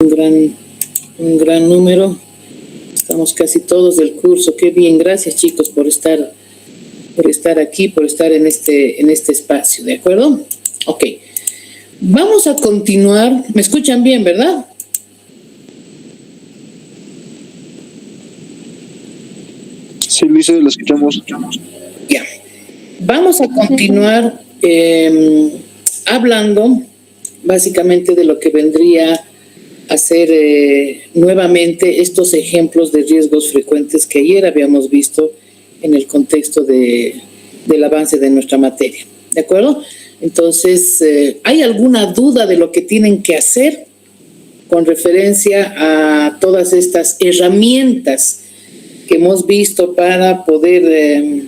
un gran número. Estamos casi todos del curso. Qué bien, gracias chicos por estar aquí, por estar en este espacio, ¿de acuerdo? Ok. Vamos a continuar. ¿Me escuchan bien, verdad? Sí, Luis, lo escuchamos. Ya. Vamos a continuar hablando básicamente de lo que vendría a ser nuevamente estos ejemplos de riesgos frecuentes que ayer habíamos visto en el contexto del avance de nuestra materia. ¿De acuerdo? Entonces, ¿hay alguna duda de lo que tienen que hacer con referencia a todas estas herramientas que hemos visto para poder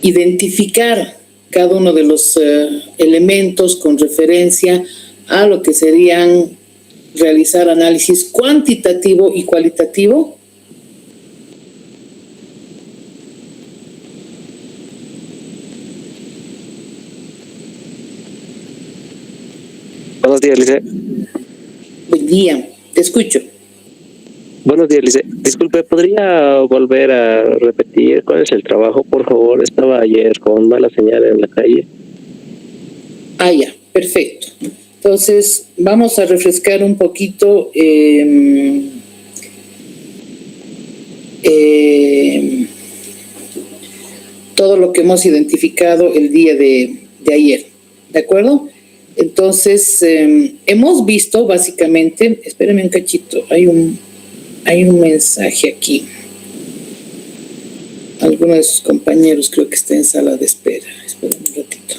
identificar cada uno de los elementos con referencia a lo que serían realizar análisis cuantitativo y cualitativo? Buenos días, Lice. Buen día, te escucho. Buenos días, Lice. Disculpe, ¿podría volver a repetir cuál es el trabajo, por favor? Estaba ayer con mala señal en la calle. Ah, ya, perfecto. Entonces, vamos a refrescar un poquito todo lo que hemos identificado el día de ayer, ¿de acuerdo? Entonces, hemos visto básicamente, espérenme un cachito, hay un mensaje aquí. Alguno de sus compañeros creo que está en sala de espera. Espérenme un ratito.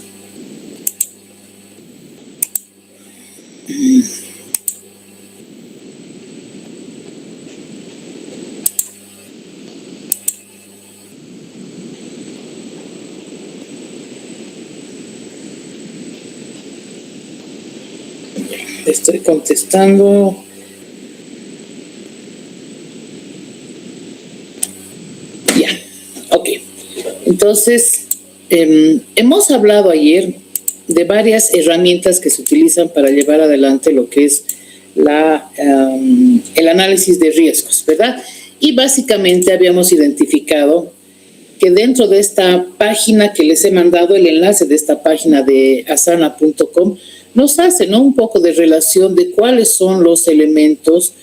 Estoy contestando. Ya, ok. Entonces, hemos hablado ayer de varias herramientas que se utilizan para llevar adelante lo que es el análisis de riesgos, ¿verdad? Y básicamente habíamos identificado que dentro de esta página que les he mandado, el enlace de esta página de asana.com, nos hace, ¿no?, un poco de relación de cuáles son los elementos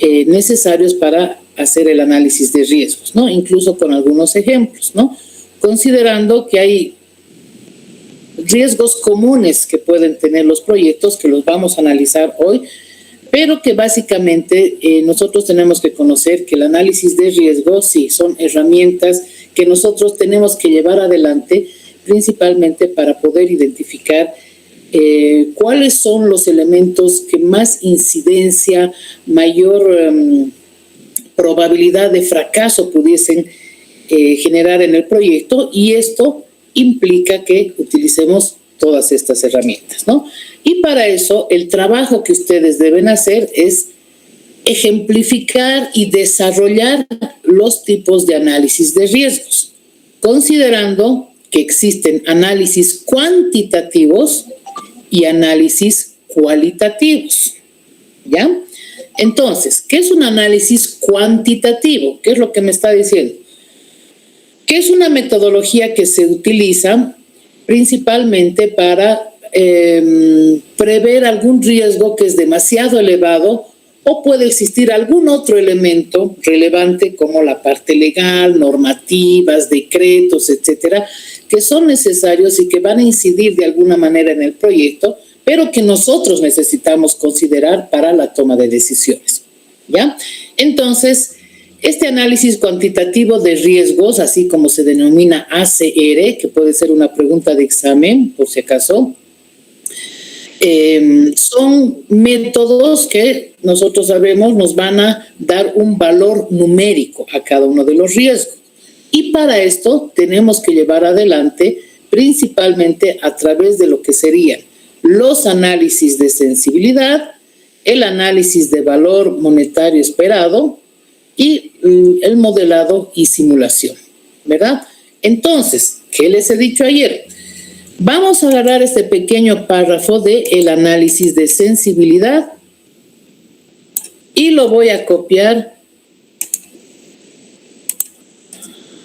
necesarios para hacer el análisis de riesgos, ¿no? Incluso con algunos ejemplos, ¿no? Considerando que hay riesgos comunes que pueden tener los proyectos, que los vamos a analizar hoy, pero que básicamente nosotros tenemos que conocer que el análisis de riesgos sí son herramientas que nosotros tenemos que llevar adelante principalmente para poder identificar cuáles son los elementos que más incidencia, mayor probabilidad de fracaso pudiesen generar en el proyecto, y esto implica que utilicemos todas estas herramientas, ¿no? Y para eso el trabajo que ustedes deben hacer es ejemplificar y desarrollar los tipos de análisis de riesgos, considerando que existen análisis cuantitativos y análisis cualitativos, ¿ya? Entonces, ¿qué es un análisis cuantitativo? ¿Qué es lo que me está diciendo? Que es una metodología que se utiliza principalmente para prever algún riesgo que es demasiado elevado, o puede existir algún otro elemento relevante como la parte legal, normativas, decretos, etcétera, que son necesarios y que van a incidir de alguna manera en el proyecto, pero que nosotros necesitamos considerar para la toma de decisiones, ¿ya? Entonces, este análisis cuantitativo de riesgos, así como se denomina ACR, que puede ser una pregunta de examen, por si acaso, son métodos que nosotros sabemos nos van a dar un valor numérico a cada uno de los riesgos. Y para esto tenemos que llevar adelante principalmente a través de lo que serían los análisis de sensibilidad, el análisis de valor monetario esperado y el modelado y simulación, ¿verdad? Entonces, ¿qué les he dicho ayer? Vamos a agarrar este pequeño párrafo de el análisis de sensibilidad lo voy a copiar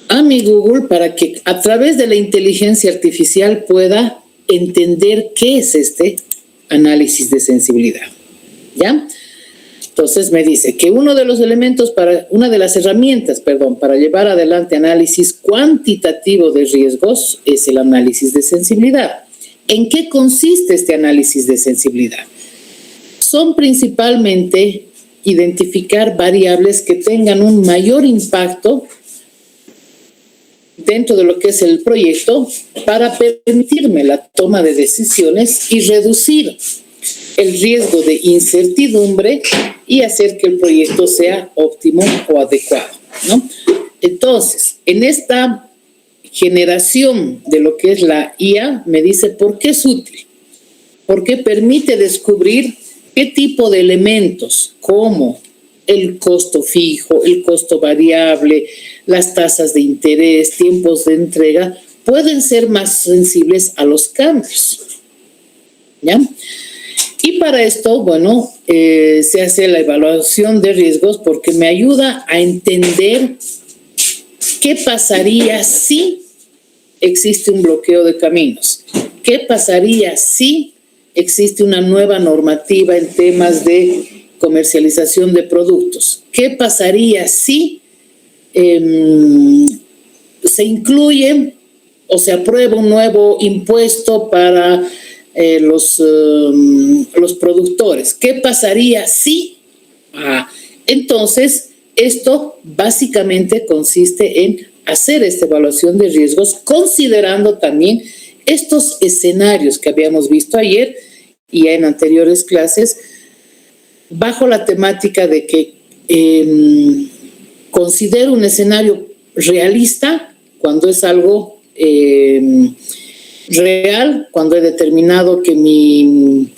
a mi Google para que a través de la inteligencia artificial pueda entender qué es este análisis de sensibilidad. ¿Ya? Entonces me dice que una de las herramientas para llevar adelante análisis cuantitativo de riesgos es el análisis de sensibilidad. ¿En qué consiste este análisis de sensibilidad? Son principalmente identificar variables que tengan un mayor impacto dentro de lo que es el proyecto para permitirme la toma de decisiones y reducir el riesgo de incertidumbre y hacer que el proyecto sea óptimo o adecuado, ¿no? Entonces, en esta generación de lo que es la IA, me dice por qué es útil, porque permite descubrir qué tipo de elementos, como el costo fijo, el costo variable, las tasas de interés, tiempos de entrega, pueden ser más sensibles a los cambios, ¿ya? Y para esto, bueno, se hace la evaluación de riesgos porque me ayuda a entender qué pasaría si existe un bloqueo de caminos, qué pasaría si existe una nueva normativa en temas de comercialización de productos, qué pasaría si se incluye o se aprueba un nuevo impuesto para los productores. ¿Qué pasaría si? Entonces, esto básicamente consiste en hacer esta evaluación de riesgos, considerando también estos escenarios que habíamos visto ayer y en anteriores clases, bajo la temática de que considero un escenario realista cuando es algo real, cuando he determinado que mi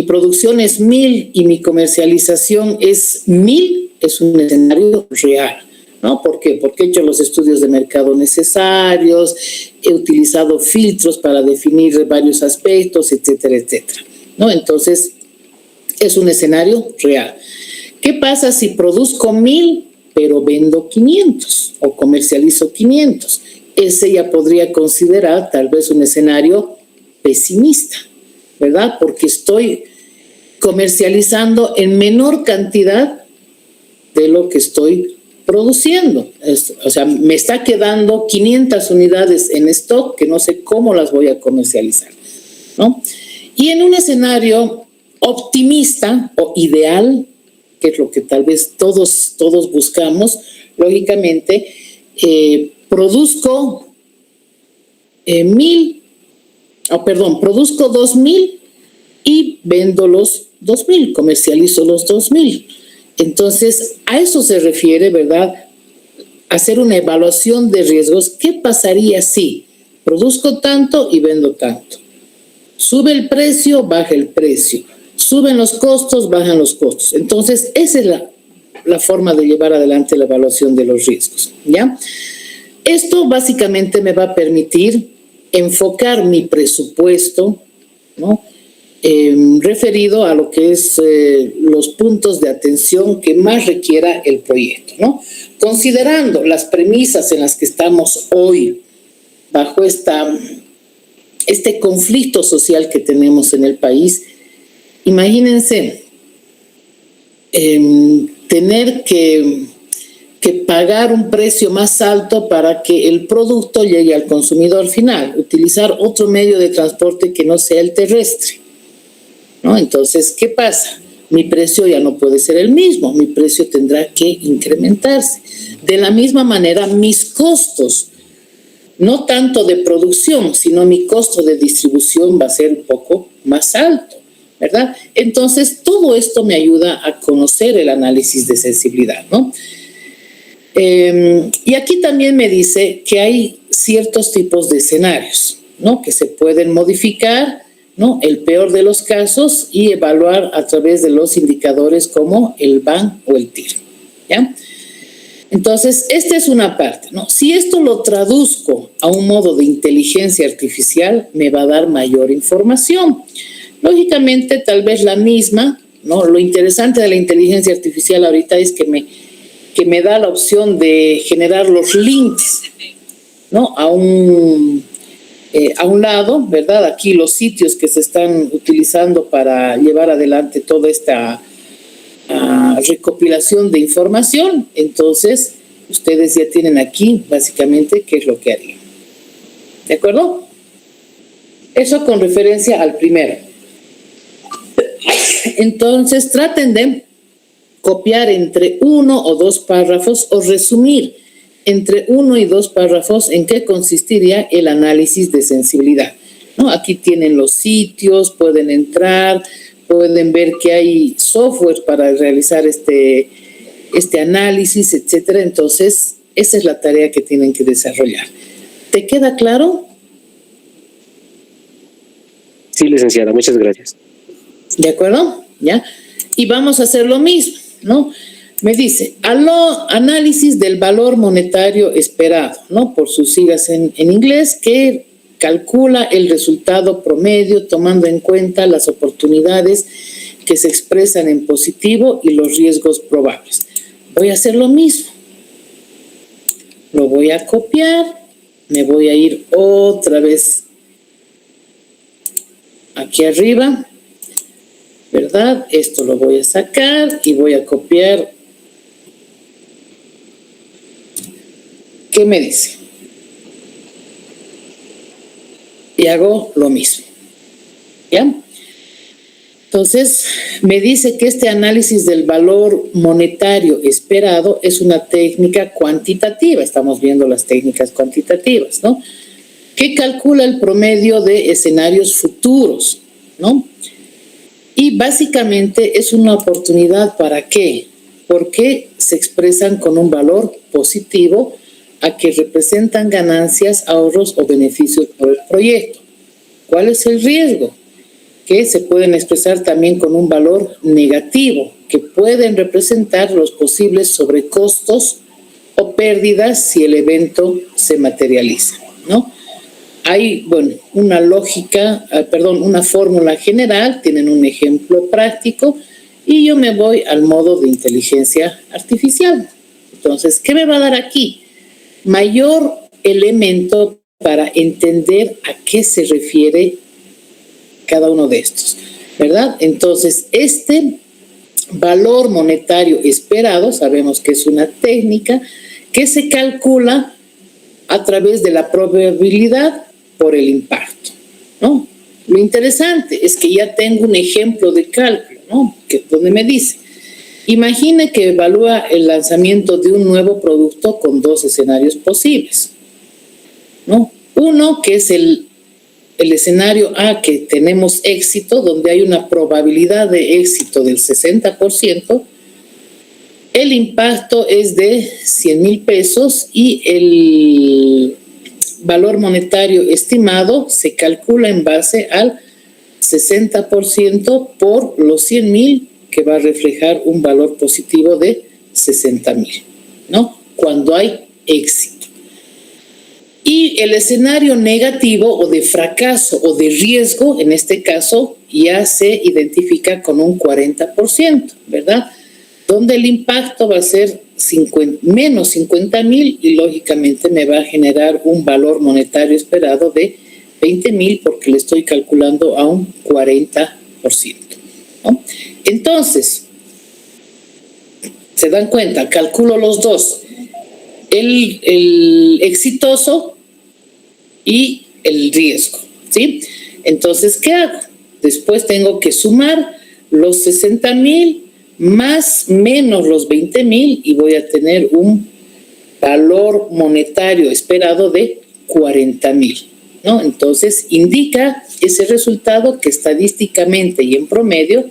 producción es 1000 y mi comercialización es 1000, es un escenario real, ¿no? ¿Por qué? Porque he hecho los estudios de mercado necesarios, he utilizado filtros para definir varios aspectos, etcétera, etcétera, ¿no? Entonces, es un escenario real. ¿Qué pasa si produzco 1000 pero vendo 500 o comercializo 500? Ese ya podría considerar tal vez un escenario pesimista, ¿verdad? Porque estoy comercializando en menor cantidad de lo que estoy produciendo. O sea, me está quedando 500 unidades en stock que no sé cómo las voy a comercializar, ¿no? Y en un escenario optimista o ideal, que es lo que tal vez todos buscamos, lógicamente, produzco 2000 y vendo los 2000, comercializo los 2000. Entonces, a eso se refiere, ¿verdad? Hacer una evaluación de riesgos. ¿Qué pasaría si produzco tanto y vendo tanto? Sube el precio, baja el precio. Suben los costos, bajan los costos. Entonces, esa es la forma de llevar adelante la evaluación de los riesgos, ¿ya? Esto básicamente me va a permitir enfocar mi presupuesto, ¿no? Referido a lo que es los puntos de atención que más requiera el proyecto, ¿no? Considerando las premisas en las que estamos hoy, bajo este conflicto social que tenemos en el país, imagínense tener que pagar un precio más alto para que el producto llegue al consumidor final, utilizar otro medio de transporte que no sea el terrestre, ¿no? Entonces, ¿qué pasa? Mi precio ya no puede ser el mismo, mi precio tendrá que incrementarse. De la misma manera, mis costos, no tanto de producción, sino mi costo de distribución va a ser un poco más alto, ¿verdad? Entonces, todo esto me ayuda a conocer el análisis de sensibilidad, ¿no? Y aquí también me dice que hay ciertos tipos de escenarios, ¿no? Que se pueden modificar, ¿no? El peor de los casos y evaluar a través de los indicadores como el BAN o el TIR, ¿ya? Entonces, esta es una parte, ¿no? Si esto lo traduzco a un modo de inteligencia artificial, me va a dar mayor información. Lógicamente, tal vez la misma ¿no? Lo interesante de la inteligencia artificial ahorita es que me da la opción de generar los links, ¿no? A un lado, ¿verdad? Aquí los sitios que se están utilizando para llevar adelante toda esta recopilación de información. Entonces, ustedes ya tienen aquí básicamente qué es lo que harían. ¿De acuerdo? Eso con referencia al primero. Entonces, traten de copiar entre 1 o 2 párrafos o resumir entre 1 y 2 párrafos en qué consistiría el análisis de sensibilidad, ¿no? Aquí tienen los sitios, pueden entrar, pueden ver que hay software para realizar este análisis, etcétera. Entonces, esa es la tarea que tienen que desarrollar. ¿Te queda claro? Sí, licenciada, muchas gracias. ¿De acuerdo? ¿Ya? Y vamos a hacer lo mismo, ¿no? Me dice, análisis del valor monetario esperado, ¿no? Por sus siglas en inglés, que calcula el resultado promedio tomando en cuenta las oportunidades que se expresan en positivo y los riesgos probables. Voy a hacer lo mismo. Lo voy a copiar, me voy a ir otra vez aquí arriba, ¿verdad? Esto lo voy a sacar y voy a copiar. ¿Qué me dice? Y hago lo mismo. ¿Ya? Entonces, me dice que este análisis del valor monetario esperado es una técnica cuantitativa. Estamos viendo las técnicas cuantitativas, ¿no? Que calcula el promedio de escenarios futuros, ¿no? Y básicamente es una oportunidad ¿para qué? Porque se expresan con un valor positivo a que representan ganancias, ahorros o beneficios por el proyecto. ¿Cuál es el riesgo? Que se pueden expresar también con un valor negativo, que pueden representar los posibles sobrecostos o pérdidas si el evento se materializa, ¿no? Hay, bueno, una una fórmula general, tienen un ejemplo práctico y yo me voy al modo de inteligencia artificial. Entonces, ¿qué me va a dar aquí? Mayor elemento para entender a qué se refiere cada uno de estos, ¿verdad? Entonces, este valor monetario esperado, sabemos que es una técnica que se calcula a través de la probabilidad por el impacto, ¿no? Lo interesante es que ya tengo un ejemplo de cálculo, ¿no? Donde me dice, imagine que evalúa el lanzamiento de un nuevo producto con 2 escenarios posibles, ¿no? Uno, que es el escenario A, que tenemos éxito, donde hay una probabilidad de éxito del 60%, el impacto es de 100,000 pesos y el valor monetario estimado se calcula en base al 60% por los 100,000, que va a reflejar un valor positivo de 60,000, ¿no? Cuando hay éxito. Y el escenario negativo o de fracaso o de riesgo, en este caso, ya se identifica con un 40%, ¿verdad? Donde el impacto va a ser menos 50,000 y lógicamente me va a generar un valor monetario esperado de 20,000 porque le estoy calculando a un 40%, ¿no? Entonces, se dan cuenta, calculo los dos, el exitoso y el riesgo, ¿sí? Entonces, ¿qué hago? Después tengo que sumar los 60,000 más menos los 20,000 y voy a tener un valor monetario esperado de 40,000, ¿no? Entonces, indica ese resultado que estadísticamente y en promedio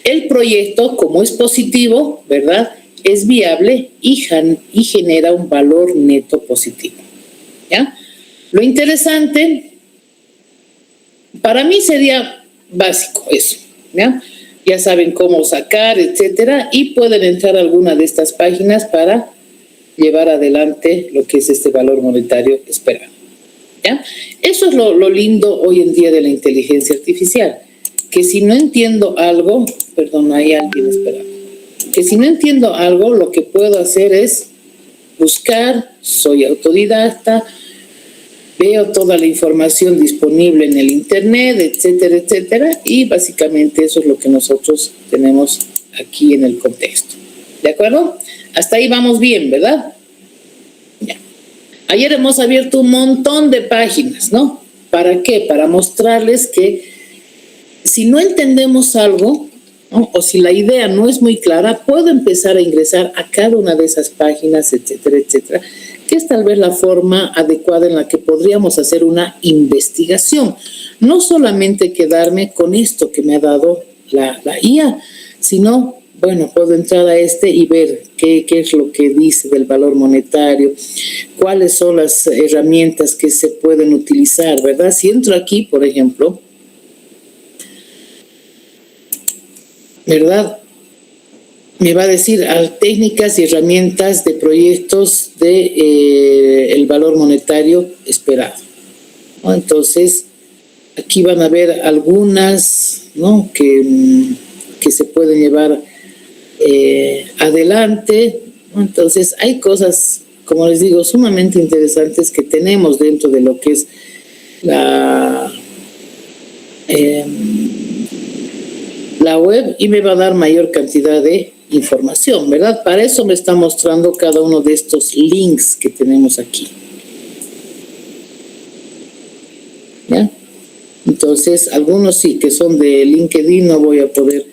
el proyecto, como es positivo, ¿verdad?, es viable y genera un valor neto positivo, ¿ya? Lo interesante, para mí sería básico eso, ¿ya? Ya saben cómo sacar, etcétera, y pueden entrar a alguna de estas páginas para llevar adelante lo que es este valor monetario esperado, ¿ya? Eso es lo lindo hoy en día de la inteligencia artificial, que si no entiendo algo, perdón, hay alguien esperando, que si no entiendo algo, lo que puedo hacer es buscar, soy autodidacta, veo toda la información disponible en el internet, etcétera, etcétera, y básicamente eso es lo que nosotros tenemos aquí en el contexto. ¿De acuerdo? Hasta ahí vamos bien, ¿verdad? Ya. Ayer hemos abierto un montón de páginas, ¿no? ¿Para qué? Para mostrarles que si no entendemos algo, ¿no? O si la idea no es muy clara, puedo empezar a ingresar a cada una de esas páginas, etcétera, etcétera, que es tal vez la forma adecuada en la que podríamos hacer una investigación. No solamente quedarme con esto que me ha dado la IA, sino, bueno, puedo entrar a y ver qué es lo que dice del valor monetario, cuáles son las herramientas que se pueden utilizar, ¿verdad? Si entro aquí, por ejemplo, ¿verdad? Me va a decir técnicas y herramientas de proyectos de el valor monetario esperado, ¿no? Entonces, aquí van a ver algunas, ¿no? que se pueden llevar adelante, ¿no? Entonces, hay cosas, como les digo, sumamente interesantes que tenemos dentro de lo que es la web, y me va a dar mayor cantidad de información, ¿verdad? Para eso me está mostrando cada uno de estos links que tenemos aquí. ¿Ya? Entonces, algunos sí que son de LinkedIn, no voy a poder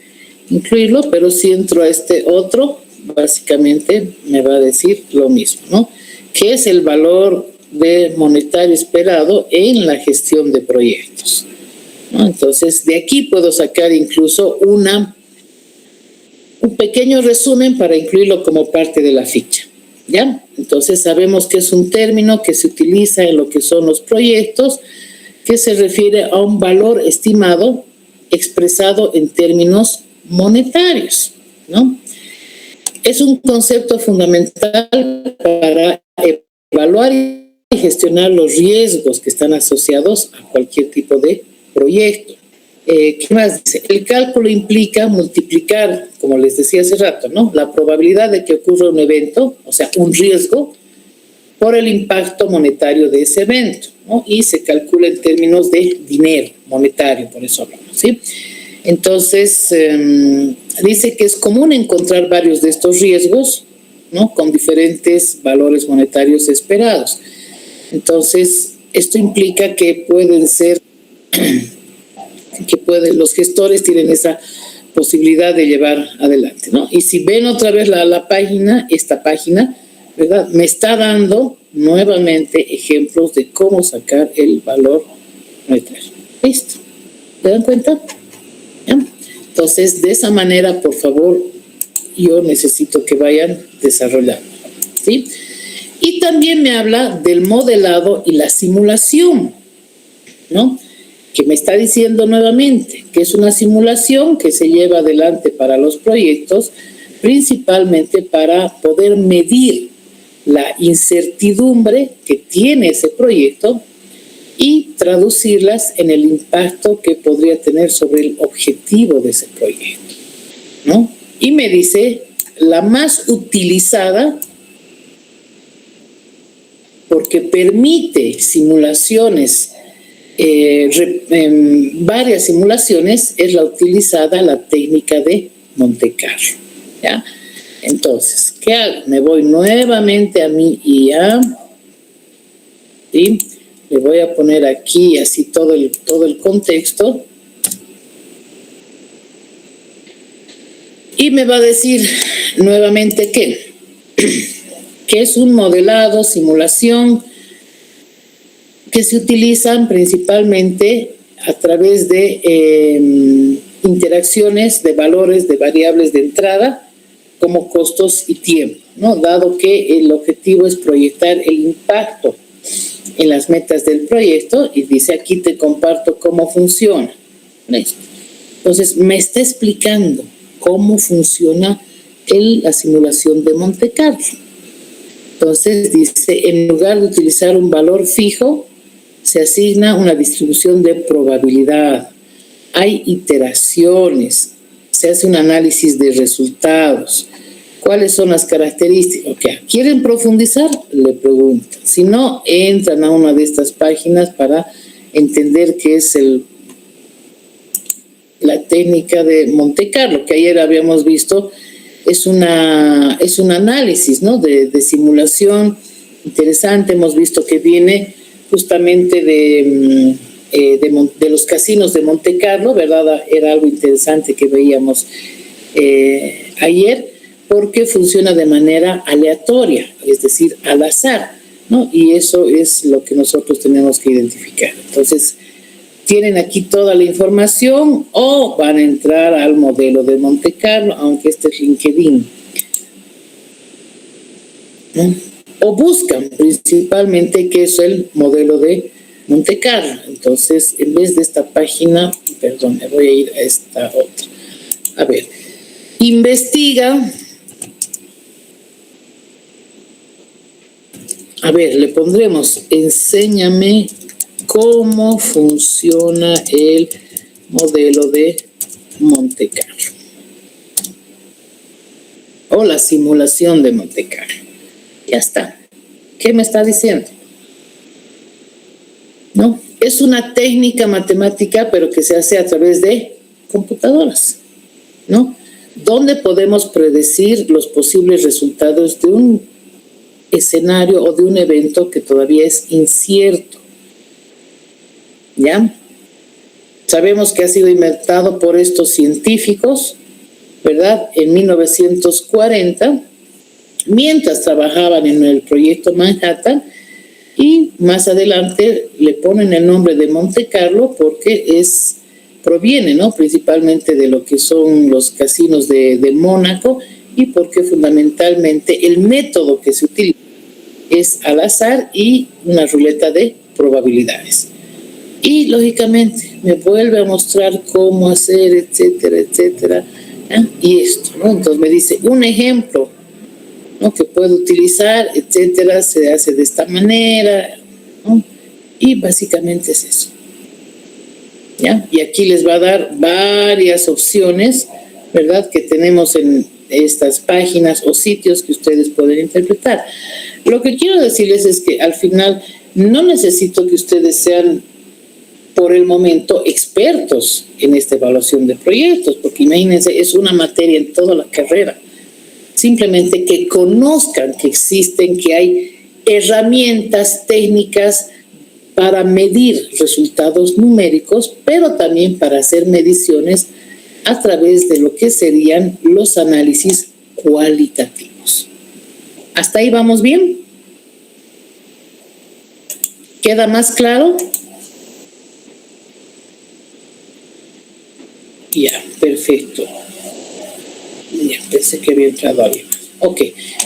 incluirlo, pero si entro a este otro, básicamente me va a decir lo mismo, ¿no? ¿Qué es el valor de monetario esperado en la gestión de proyectos? ¿No? Entonces, de aquí puedo sacar incluso un pequeño resumen para incluirlo como parte de la ficha, ¿ya? Entonces, sabemos que es un término que se utiliza en lo que son los proyectos, que se refiere a un valor estimado expresado en términos monetarios, ¿no? Es un concepto fundamental para evaluar y gestionar los riesgos que están asociados a cualquier tipo de proyecto. ¿Qué más dice? El cálculo implica multiplicar, como les decía hace rato, ¿no? La probabilidad de que ocurra un evento, o sea, un riesgo, por el impacto monetario de ese evento, ¿no? Y se calcula en términos de dinero monetario, por eso hablamos, ¿sí? Entonces, dice que es común encontrar varios de estos riesgos, ¿no? Con diferentes valores monetarios esperados. Entonces, esto implica que pueden ser los gestores tienen esa posibilidad de llevar adelante, ¿no? Y si ven otra vez la página, esta página, ¿verdad? Me está dando nuevamente ejemplos de cómo sacar el valor monetario. ¿Listo? ¿Se dan cuenta? ¿Ya? Entonces, de esa manera, por favor, yo necesito que vayan desarrollando, ¿sí? Y también me habla del modelado y la simulación, ¿no? Que me está diciendo nuevamente que es una simulación que se lleva adelante para los proyectos, principalmente para poder medir la incertidumbre que tiene ese proyecto y traducirlas en el impacto que podría tener sobre el objetivo de ese proyecto, ¿no? Y me dice la más utilizada porque permite simulaciones, varias simulaciones, es la utilizada la técnica de Monte Carlo, ¿ya? Entonces, ¿qué hago? Me voy nuevamente a mi IA, ¿sí? Le voy a poner aquí así todo el contexto y me va a decir nuevamente que es un modelado, simulación, que se utilizan principalmente a través de interacciones de valores de variables de entrada como costos y tiempo, ¿no? Dado que el objetivo es proyectar el impacto en las metas del proyecto, y dice aquí te comparto cómo funciona. Entonces me está explicando cómo funciona la simulación de Monte Carlo. Entonces dice, en lugar de utilizar un valor fijo, se asigna una distribución de probabilidad. hay iteraciones, se hace un análisis de resultados. ¿Cuáles son las características? Okay. ¿Quieren profundizar? Le preguntan. Si no, entran a una de estas páginas para entender qué es la técnica de Monte Carlo, que ayer habíamos visto. Es un análisis, ¿no? de simulación interesante. Hemos visto que viene justamente de los casinos de Monte Carlo, ¿verdad? Era algo interesante que veíamos ayer, porque funciona de manera aleatoria, es decir, al azar, ¿no? Y eso es lo que nosotros tenemos que identificar. Entonces, tienen aquí toda la información o van a entrar al modelo de Monte Carlo, aunque este es LinkedIn, ¿no? O buscan principalmente qué es el modelo de Monte Carlo. Entonces, en vez de esta página, perdón, me voy a ir a esta otra. A ver, investiga. A ver, le pondremos, enséñame cómo funciona el modelo de Monte Carlo o la simulación de Monte Carlo. Ya está. ¿Qué me está diciendo? ¿No? Es una técnica matemática, pero que se hace a través de computadoras, ¿no? Donde podemos predecir los posibles resultados de un escenario o de un evento que todavía es incierto. ¿Ya? Sabemos que ha sido inventado por estos científicos, ¿verdad? En 1940, mientras trabajaban en el proyecto Manhattan, y más adelante le ponen el nombre de Monte Carlo porque proviene, ¿no? Principalmente de lo que son los casinos de Mónaco, y porque fundamentalmente el método que se utiliza es al azar y una ruleta de probabilidades. Y lógicamente me vuelve a mostrar cómo hacer, etcétera, etcétera. ¿Eh? Y esto, ¿no? Entonces me dice un ejemplo, ¿no? Que puedo utilizar, etcétera, se hace de esta manera, ¿no? Y básicamente es eso. ¿Ya? Y aquí les va a dar varias opciones, ¿verdad? Que tenemos en estas páginas o sitios que ustedes pueden interpretar. Lo que quiero decirles es que al final no necesito que ustedes sean por el momento expertos en esta evaluación de proyectos, porque imagínense, es una materia en toda la carrera. Simplemente que conozcan que existen, que hay herramientas técnicas para medir resultados numéricos, pero también para hacer mediciones a través de lo que serían los análisis cualitativos. ¿Hasta ahí vamos bien? ¿Queda más claro? Ya, perfecto. Ya, pensé que había entrado alguien. Ok,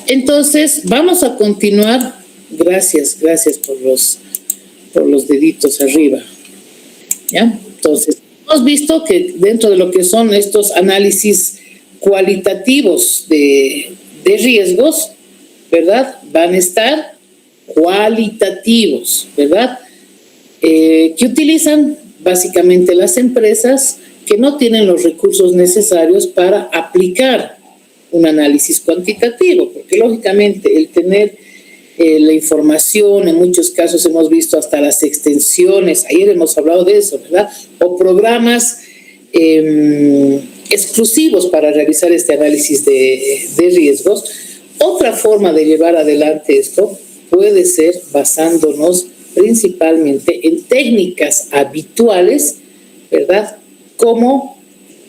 entonces vamos a continuar. Gracias por los deditos arriba. ¿Ya? Entonces, hemos visto que dentro de lo que son estos análisis cualitativos de riesgos, ¿verdad? Van a estar cualitativos, ¿verdad? Que utilizan básicamente las empresas que no tienen los recursos necesarios para aplicar un análisis cuantitativo, porque lógicamente el tener la información, en muchos casos hemos visto hasta las extensiones, ayer hemos hablado de eso, ¿verdad? O programas exclusivos para realizar este análisis de riesgos. Otra forma de llevar adelante esto puede ser basándonos principalmente en técnicas habituales, ¿verdad? Como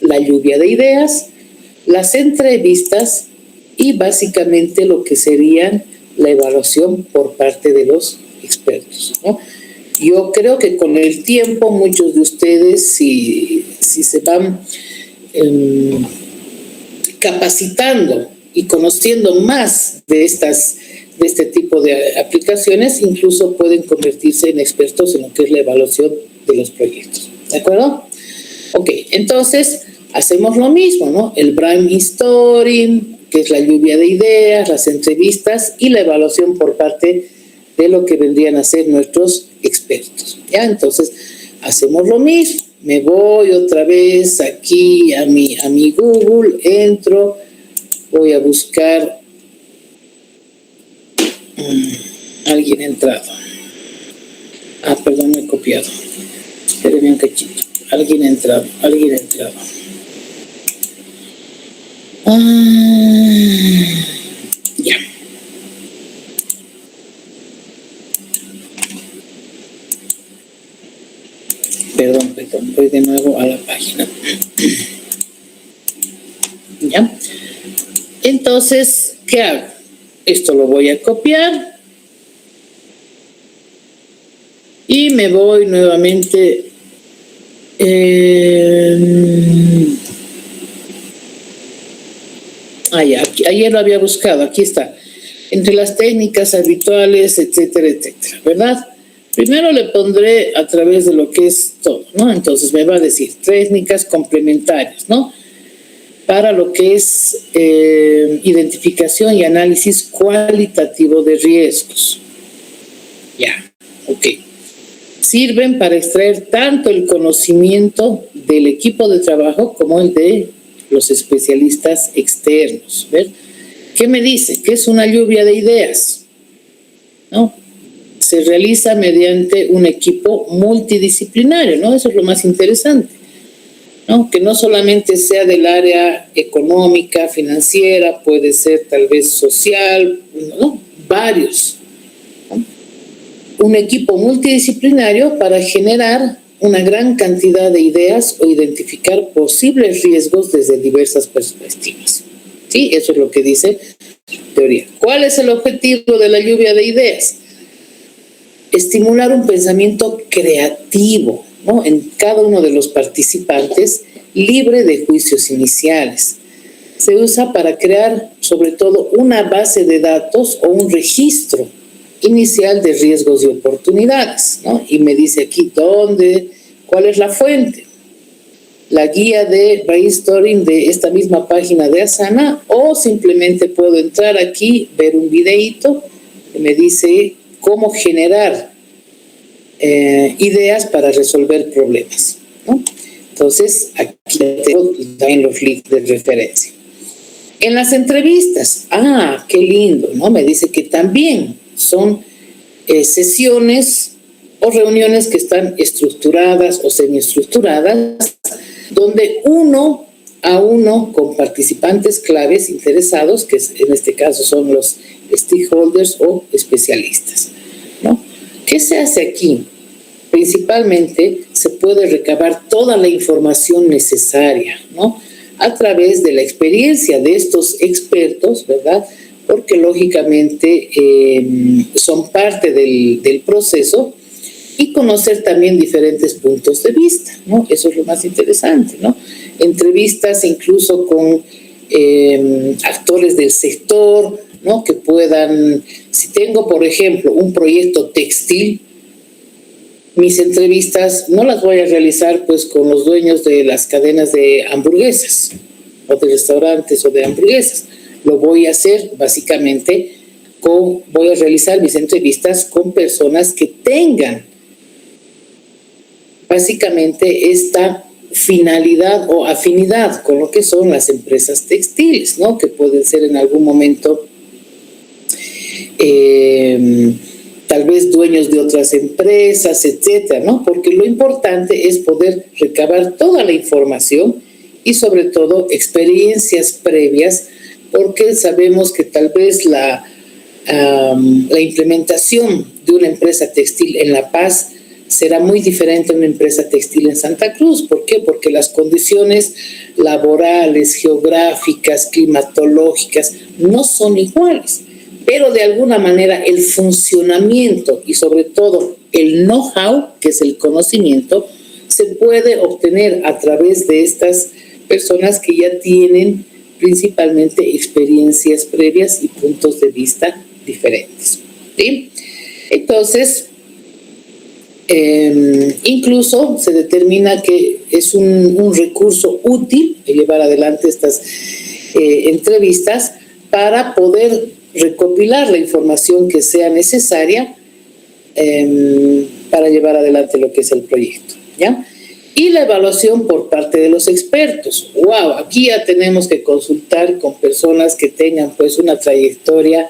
la lluvia de ideas, las entrevistas y básicamente lo que serían la evaluación por parte de los expertos, ¿no? Yo creo que con el tiempo muchos de ustedes, si se van capacitando y conociendo más de este tipo de aplicaciones, incluso pueden convertirse en expertos en lo que es la evaluación de los proyectos. ¿De acuerdo? Ok, entonces hacemos lo mismo, ¿no? El brainstorming, que es la lluvia de ideas, las entrevistas y la evaluación por parte de lo que vendrían a ser nuestros expertos. ¿Ya? Entonces, hacemos lo mismo. Me voy otra vez aquí a mi Google, entro, voy a buscar alguien entrado. Perdón, me he copiado. Espérenme un cachito. Alguien entrado. Ya. Perdón, voy de nuevo a la página. ¿Ya? Entonces, ¿qué hago? Esto lo voy a copiar y me voy nuevamente ya, ayer lo había buscado, aquí está. Entre las técnicas habituales, etcétera, etcétera, ¿verdad? Primero le pondré a través de lo que es todo, ¿no? Entonces me va a decir técnicas complementarias, ¿no? Para lo que es identificación y análisis cualitativo de riesgos. Ya, ok. Sirven para extraer tanto el conocimiento del equipo de trabajo como el de los especialistas externos. ¿Ver? ¿Qué me dice? Que es una lluvia de ideas, ¿no? Se realiza mediante un equipo multidisciplinario, ¿no? Eso es lo más interesante, ¿no? Que no solamente sea del área económica, financiera, puede ser tal vez social, ¿no? Varios, ¿no? Un equipo multidisciplinario para generar una gran cantidad de ideas o identificar posibles riesgos desde diversas perspectivas. ¿Sí? Eso es lo que dice teoría. ¿Cuál es el objetivo de la lluvia de ideas? Estimular un pensamiento creativo, ¿no? En cada uno de los participantes, libre de juicios iniciales. Se usa para crear, sobre todo, una base de datos o un registro inicial de riesgos y oportunidades, ¿no? Y me dice aquí cuál es la fuente. La guía de brainstorming de esta misma página de Asana, o simplemente puedo entrar aquí, ver un videíto que me dice cómo generar ideas para resolver problemas, ¿no? Entonces, aquí tengo también los links de referencia. En las entrevistas, qué lindo, ¿no? Me dice que también son sesiones o reuniones que están estructuradas o semiestructuradas, donde uno a uno con participantes claves interesados, que en este caso son los stakeholders o especialistas, ¿no? ¿Qué se hace aquí? Principalmente se puede recabar toda la información necesaria, ¿no? A través de la experiencia de estos expertos, ¿verdad? Porque lógicamente son parte del proceso, y conocer también diferentes puntos de vista, ¿no? Eso es lo más interesante, ¿no? Entrevistas incluso con actores del sector, ¿no? Que puedan, si tengo, por ejemplo, un proyecto textil, mis entrevistas no las voy a realizar pues con los dueños de las cadenas de hamburguesas o de restaurantes o de hamburguesas. Lo voy a hacer básicamente voy a realizar mis entrevistas con personas que tengan básicamente esta finalidad o afinidad con lo que son las empresas textiles, ¿no? Que pueden ser en algún momento tal vez dueños de otras empresas, etcétera, ¿no? Porque lo importante es poder recabar toda la información y sobre todo experiencias previas, porque sabemos que tal vez la implementación de una empresa textil en La Paz será muy diferente a una empresa textil en Santa Cruz. ¿Por qué? Porque las condiciones laborales, geográficas, climatológicas no son iguales, pero de alguna manera el funcionamiento y sobre todo el know-how, que es el conocimiento, se puede obtener a través de estas personas que ya tienen principalmente experiencias previas y puntos de vista diferentes, ¿sí? Entonces, incluso se determina que es un recurso útil llevar adelante estas entrevistas para poder recopilar la información que sea necesaria para llevar adelante lo que es el proyecto. ¿ya? Y la evaluación por parte de los expertos. ¡Wow! Aquí ya tenemos que consultar con personas que tengan pues una trayectoria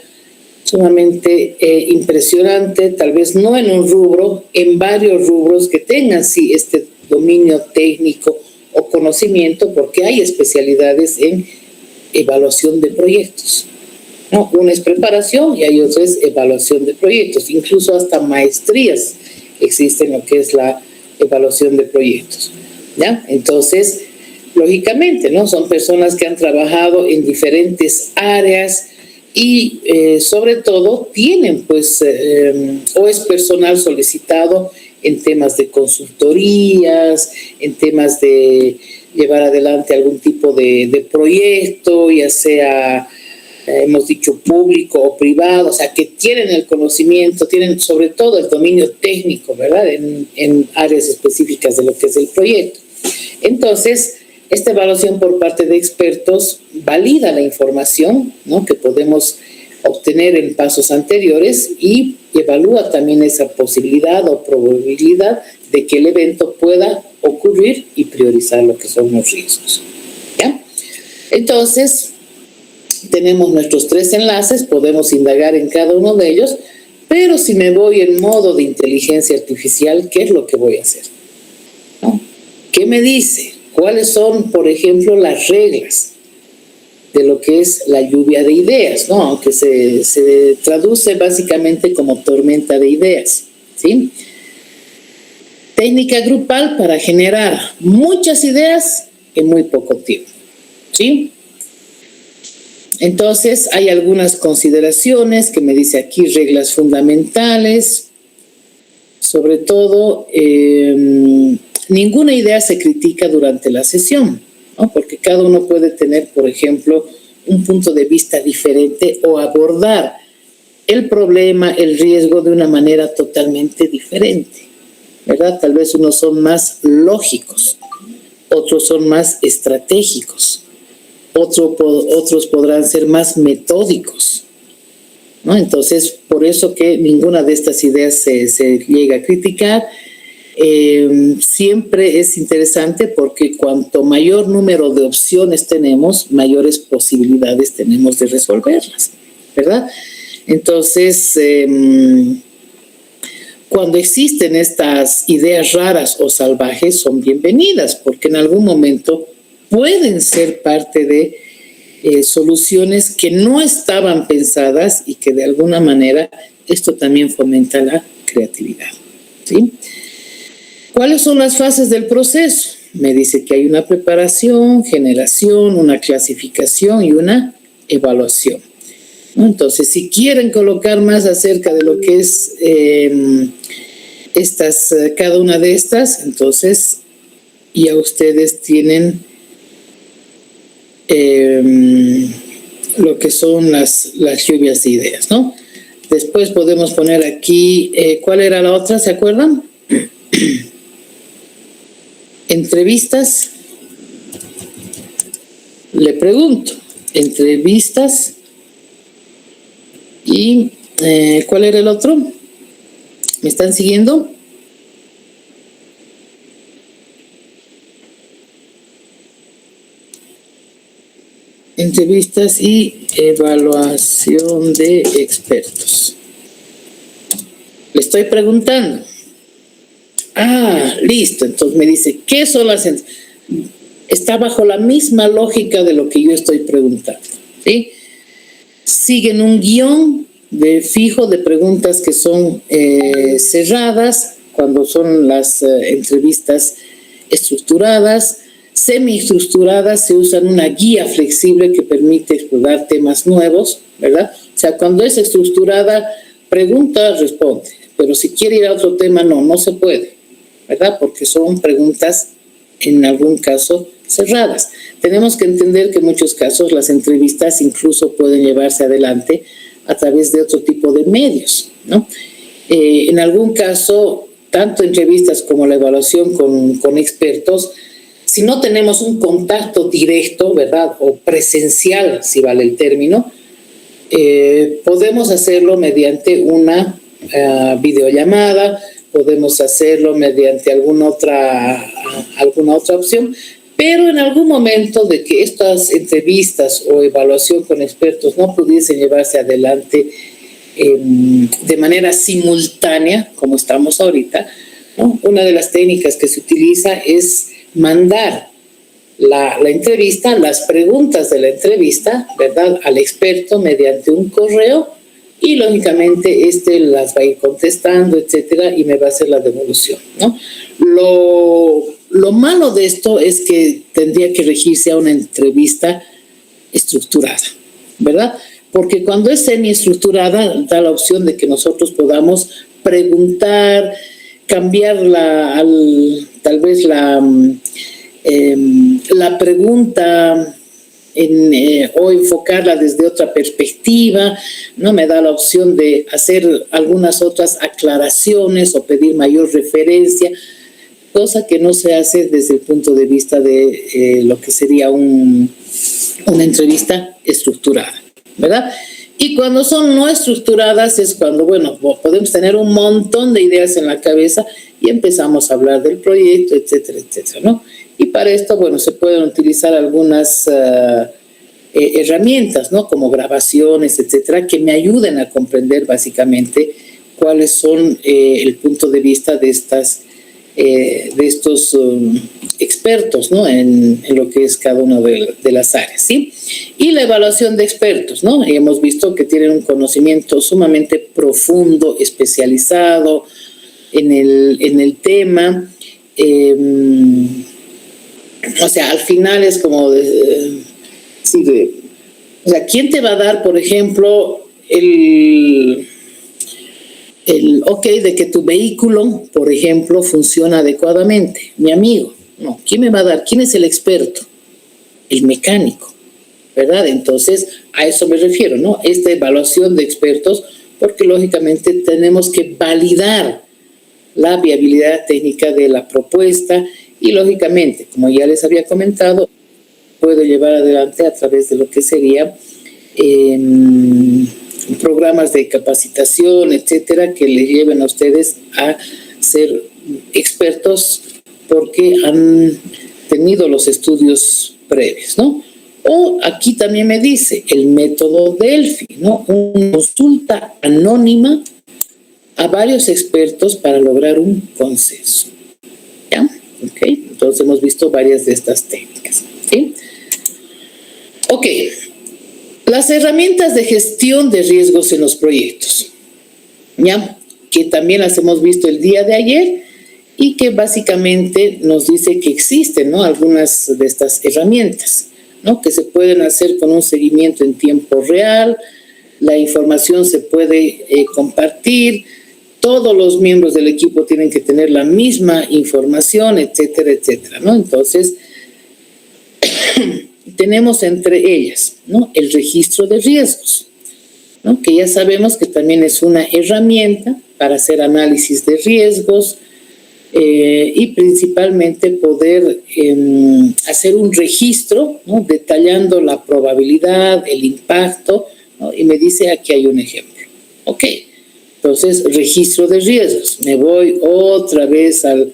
sumamente impresionante, tal vez no en un rubro, en varios rubros que tengan sí este dominio técnico o conocimiento, porque hay especialidades en evaluación de proyectos, ¿no? Una es preparación y hay otra es evaluación de proyectos, incluso hasta maestrías existen en lo que es la evaluación de proyectos, ¿ya? Entonces, lógicamente, ¿no? Son personas que han trabajado en diferentes áreas y sobre todo tienen pues o es personal solicitado en temas de consultorías, en temas de llevar adelante algún tipo de proyecto, ya sea hemos dicho público o privado, o sea que tienen el conocimiento, tienen sobre todo el dominio técnico, ¿verdad? En áreas específicas de lo que es el proyecto. Entonces, esta evaluación por parte de expertos valida la información, ¿no?, que podemos obtener en pasos anteriores y evalúa también esa posibilidad o probabilidad de que el evento pueda ocurrir y priorizar lo que son los riesgos, ¿ya? Entonces, tenemos nuestros 3 enlaces, podemos indagar en cada uno de ellos, pero si me voy en modo de inteligencia artificial, ¿qué es lo que voy a hacer? ¿No? ¿Qué me dice? ¿Cuáles son, por ejemplo, las reglas de lo que es la lluvia de ideas, ¿no? Aunque se traduce básicamente como tormenta de ideas, ¿sí? Técnica grupal para generar muchas ideas en muy poco tiempo, ¿sí? Entonces, hay algunas consideraciones que me dice aquí, reglas fundamentales, sobre todo, ninguna idea se critica durante la sesión, ¿no? Porque cada uno puede tener, por ejemplo, un punto de vista diferente o abordar el problema, el riesgo de una manera totalmente diferente, ¿verdad? Tal vez unos son más lógicos, otros son más estratégicos, otros podrán ser más metódicos, ¿no? Entonces, por eso que ninguna de estas ideas se llega a criticar. Siempre es interesante porque cuanto mayor número de opciones tenemos, mayores posibilidades tenemos de resolverlas, ¿verdad? Entonces, cuando existen estas ideas raras o salvajes, son bienvenidas porque en algún momento pueden ser parte de soluciones que no estaban pensadas y que de alguna manera esto también fomenta la creatividad, ¿sí? ¿Cuáles son las fases del proceso? Me dice que hay una preparación, generación, una clasificación y una evaluación, ¿no? Entonces, si quieren colocar más acerca de lo que es cada una de estas, entonces ya ustedes tienen lo que son las lluvias de ideas, ¿no? Después podemos poner aquí, ¿cuál era la otra? ¿Se acuerdan? Entrevistas. Le pregunto, entrevistas y ¿cuál era el otro? ¿Me están siguiendo? Entrevistas y evaluación de expertos. Le estoy preguntando. Listo. Entonces me dice, ¿qué son las entrevistas? Está bajo la misma lógica de lo que yo estoy preguntando, ¿sí? Siguen un guión fijo de preguntas que son cerradas, cuando son las entrevistas estructuradas. Semi-estructuradas, se usan una guía flexible que permite explorar temas nuevos, ¿verdad? O sea, cuando es estructurada, pregunta, responde. Pero si quiere ir a otro tema, no se puede, ¿verdad? Porque son preguntas, en algún caso, cerradas. Tenemos que entender que en muchos casos las entrevistas incluso pueden llevarse adelante a través de otro tipo de medios, ¿no? En algún caso, tanto entrevistas como la evaluación con expertos, si no tenemos un contacto directo, ¿verdad?, o presencial, si vale el término, podemos hacerlo mediante una videollamada, podemos hacerlo mediante alguna otra opción, pero en algún momento de que estas entrevistas o evaluación con expertos no pudiesen llevarse adelante de manera simultánea, como estamos ahorita, ¿no? Una de las técnicas que se utiliza es mandar la entrevista, las preguntas de la entrevista, ¿verdad?, al experto mediante un correo, y lógicamente las va a ir contestando, etcétera, y me va a hacer la devolución, ¿no? Lo malo de esto es que tendría que regirse a una entrevista estructurada, ¿verdad? Porque cuando es semiestructurada da la opción de que nosotros podamos preguntar, cambiar tal vez la pregunta o enfocarla desde otra perspectiva, ¿no? Me da la opción de hacer algunas otras aclaraciones o pedir mayor referencia, cosa que no se hace desde el punto de vista de lo que sería una entrevista estructurada, ¿verdad? Y cuando son no estructuradas es cuando, bueno, podemos tener un montón de ideas en la cabeza y empezamos a hablar del proyecto, etcétera, etcétera, ¿no? Y para esto, bueno, se pueden utilizar algunas herramientas, ¿no? Como grabaciones, etcétera, que me ayuden a comprender básicamente cuáles son el punto de vista de estos expertos, ¿no? En lo que es cada una de las áreas, ¿sí? Y la evaluación de expertos, ¿no? Y hemos visto que tienen un conocimiento sumamente profundo, especializado en el tema. O sea, al final es como o sea, ¿quién te va a dar, por ejemplo, el ok de que tu vehículo, por ejemplo, funciona adecuadamente? Mi amigo. No, ¿quién me va a dar? ¿Quién es el experto? El mecánico, ¿verdad? Entonces, a eso me refiero, ¿no? Esta evaluación de expertos, porque lógicamente tenemos que validar la viabilidad técnica de la propuesta y lógicamente, como ya les había comentado, puedo llevar adelante a través de lo que sería programas de capacitación, etcétera, que les lleven a ustedes a ser expertos porque han tenido los estudios previos, ¿no? O aquí también me dice el método Delphi, ¿no? Una consulta anónima a varios expertos para lograr un consenso. ¿Ya? Ok, entonces hemos visto varias de estas técnicas. ¿Sí? Ok, las herramientas de gestión de riesgos en los proyectos, ¿ya? Que también las hemos visto el día de ayer y que básicamente nos dice que existen, ¿no? Algunas de estas herramientas, ¿no? Que se pueden hacer con un seguimiento en tiempo real, la información se puede compartir, todos los miembros del equipo tienen que tener la misma información, etcétera, etcétera, ¿no? Entonces, tenemos entre ellas, ¿no? El registro de riesgos, ¿no? Que ya sabemos que también es una herramienta para hacer análisis de riesgos y principalmente poder hacer un registro, ¿no? Detallando la probabilidad, el impacto, ¿no? Y me dice aquí hay un ejemplo. Ok. Entonces, registro de riesgos. Me voy otra vez a lo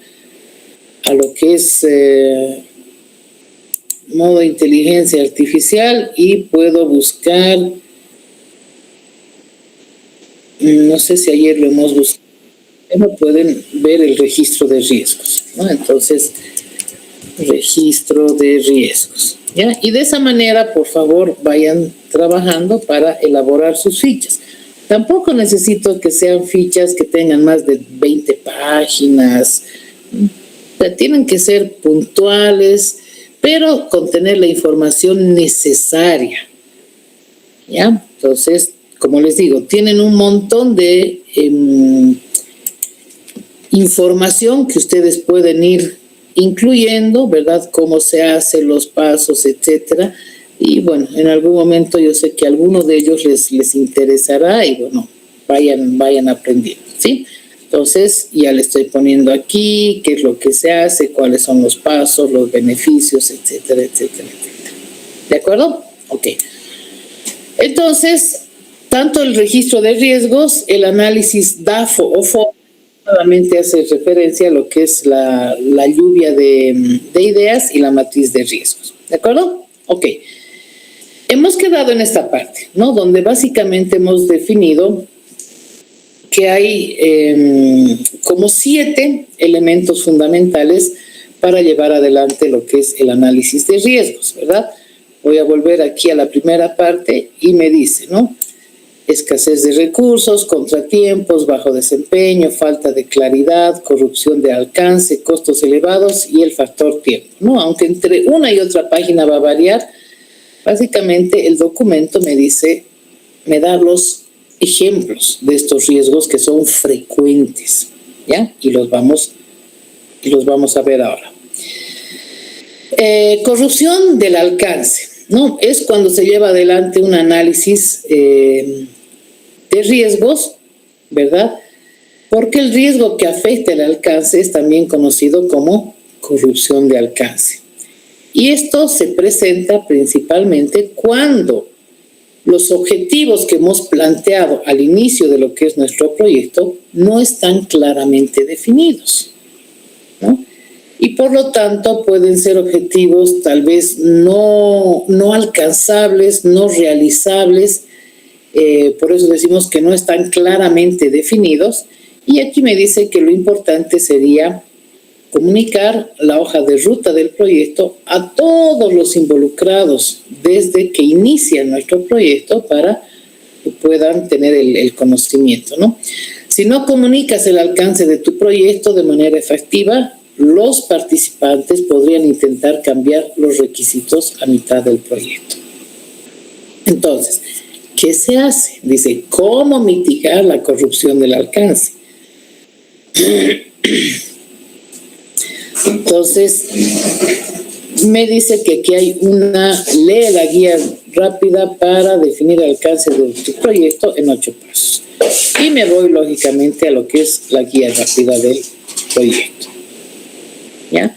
que es modo inteligencia artificial y puedo buscar, no sé si ayer lo hemos buscado, pueden ver el registro de riesgos, ¿no? Entonces, registro de riesgos, ¿ya? Y de esa manera, por favor, vayan trabajando para elaborar sus fichas. Tampoco necesito que sean fichas que tengan más de 20 páginas. O sea, tienen que ser puntuales, pero contener la información necesaria, ¿ya? Entonces, como les digo, tienen un montón de información que ustedes pueden ir incluyendo, ¿verdad? Cómo se hace, los pasos, etcétera. Y bueno, en algún momento yo sé que a alguno de ellos les interesará y bueno, vayan aprendiendo, ¿sí? Entonces ya le estoy poniendo aquí qué es lo que se hace, cuáles son los pasos, los beneficios, etcétera, etcétera, etcétera. ¿De acuerdo? Ok. Entonces, tanto el registro de riesgos, el análisis DAFO o FO, nuevamente hace referencia a lo que es la lluvia de ideas y la matriz de riesgos. ¿De acuerdo? Ok. Hemos quedado en esta parte, ¿no? Donde básicamente hemos definido que hay como 7 elementos fundamentales para llevar adelante lo que es el análisis de riesgos, ¿verdad? Voy a volver aquí a la primera parte y me dice, ¿no? Escasez de recursos, contratiempos, bajo desempeño, falta de claridad, corrupción de alcance, costos elevados y el factor tiempo, ¿no? Aunque entre una y otra página va a variar, básicamente el documento me da los ejemplos de estos riesgos que son frecuentes, ¿ya? Y los vamos a ver ahora. Corrupción del alcance, ¿no? Es cuando se lleva adelante un análisis de riesgos, ¿verdad? Porque el riesgo que afecta el alcance es también conocido como corrupción de alcance. Y esto se presenta principalmente cuando los objetivos que hemos planteado al inicio de lo que es nuestro proyecto no están claramente definidos, ¿no? Y por lo tanto pueden ser objetivos tal vez no alcanzables, no realizables, por eso decimos que no están claramente definidos. Y aquí me dice que lo importante sería comunicar la hoja de ruta del proyecto a todos los involucrados desde que inicia nuestro proyecto para que puedan tener el conocimiento, ¿no? Si no comunicas el alcance de tu proyecto de manera efectiva, los participantes podrían intentar cambiar los requisitos a mitad del proyecto. Entonces, ¿qué se hace? Dice, ¿cómo mitigar la corrupción del alcance? Entonces, me dice que aquí hay lee la guía rápida para definir el alcance de tu proyecto en 8 pasos. Y me voy lógicamente a lo que es la guía rápida del proyecto, ¿ya?